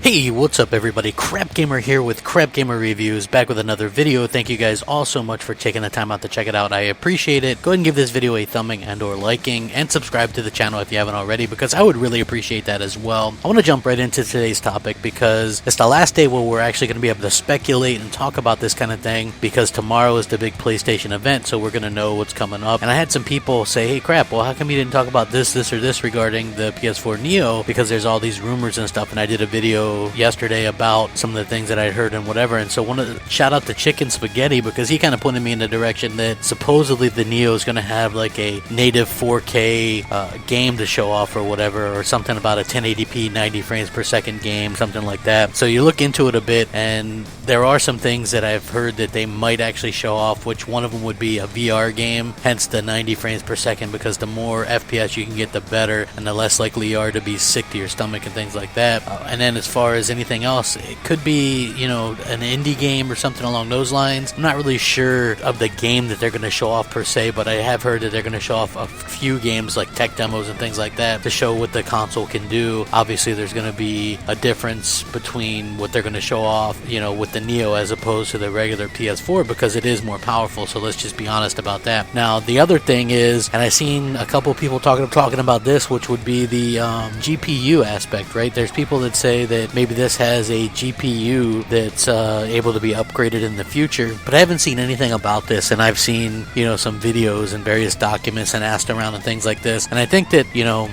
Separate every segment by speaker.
Speaker 1: Hey, what's up everybody? Crapgamer here with Crapgamer Reviews, back with another video. Thank you guys all so much for taking the time out to check it out. I appreciate it. Go ahead and give this video a thumbing and or liking, and subscribe to the channel if you haven't already, because I would really appreciate that as well. I want to jump right into today's topic because it's the last day where we're actually going to be able to speculate and talk about this kind of thing, because tomorrow is the big PlayStation event, so we're going to know what's coming up. And I had some people say, hey crap, well how come you didn't talk about this or this regarding the PS4 Neo, because there's all these rumors and stuff, and I did a video yesterday about some of the things that I heard and whatever. And so shout out to Chicken Spaghetti, because he kind of pointed me in the direction that supposedly the Neo is going to have like a native 4K game to show off or whatever, or something about a 1080p 90 frames per second game, something like that. So you look into it a bit, and there are some things that I've heard that they might actually show off, which one of them would be a VR game, hence the 90 frames per second, because the more FPS you can get, the better, and the less likely you are to be sick to your stomach and things like that. And then as far as anything else, it could be, you know, an indie game or something along those lines. I'm not really sure of the game that they're going to show off per se, but I have heard that they're going to show off a few games like tech demos and things like that to show what the console can do. Obviously there's going to be a difference between what they're going to show off, you know, with the Neo as opposed to the regular PS4, because it is more powerful, so let's just be honest about that. Now the other thing is, and I've seen a couple people talking about this, which would be the GPU aspect, right? There's people that say that maybe this has a GPU that's able to be upgraded in the future, but I haven't seen anything about this, and I've seen, you know, some videos and various documents and asked around and things like this, and I think that, you know,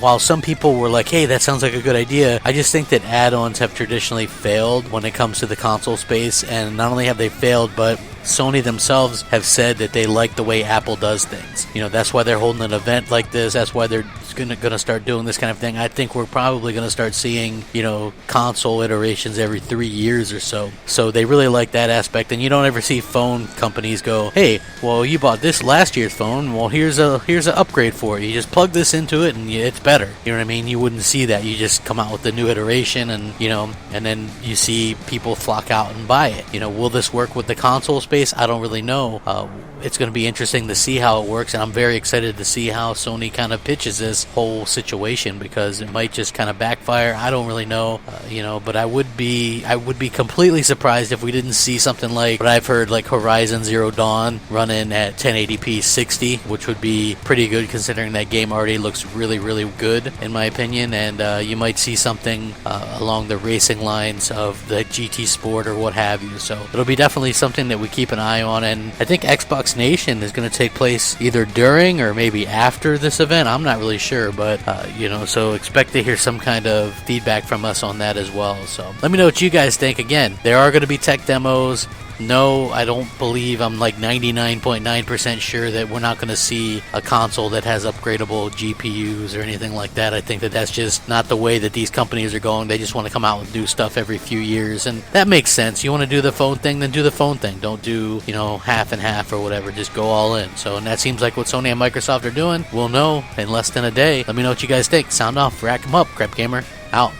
Speaker 1: while some people were like, hey, that sounds like a good idea, I just think that add-ons have traditionally failed when it comes to the console space, and not only have they failed, but Sony themselves have said that they like the way Apple does things. You know, that's why they're holding an event like this. That's why they're gonna start doing this kind of thing. I think we're probably gonna start seeing, you know, console iterations every 3 years or so. So they really like that aspect, and you don't ever see phone companies go, hey, well you bought this last year's phone, well here's an upgrade for it. You just plug this into it and it's better. You know what I mean? You wouldn't see that. You just come out with the new iteration, and you know, and then you see people flock out and buy it. You know, will this work with the console space? I don't really know. It's going to be interesting to see how it works, and I'm very excited to see how Sony kind of pitches this whole situation, because it might just kind of backfire. I don't really know, you know, but I would be completely surprised if we didn't see something like what I've heard, like Horizon Zero Dawn running at 1080p 60, which would be pretty good considering that game already looks really, really good in my opinion. And you might see something along the racing lines of the GT Sport or what have you. So it'll be definitely something that we keep an eye on, and I think Xbox Nation is going to take place either during or maybe after this event. I'm not really sure, but you know, so expect to hear some kind of feedback from us on that as well. So let me know what you guys think. Again, there are going to be tech demos. No, I don't believe, I'm like 99.9% sure that we're not going to see a console that has upgradable GPUs or anything like that. I think that that's just not the way that these companies are going. They just want to come out with new stuff every few years, and that makes sense. You want to do the phone thing, then do the phone thing. Don't do, you know, half and half or whatever. Just go all in. So, and that seems like what Sony and Microsoft are doing. We'll know in less than a day. Let me know what you guys think. Sound off, rack 'em up, Crapgamer, out.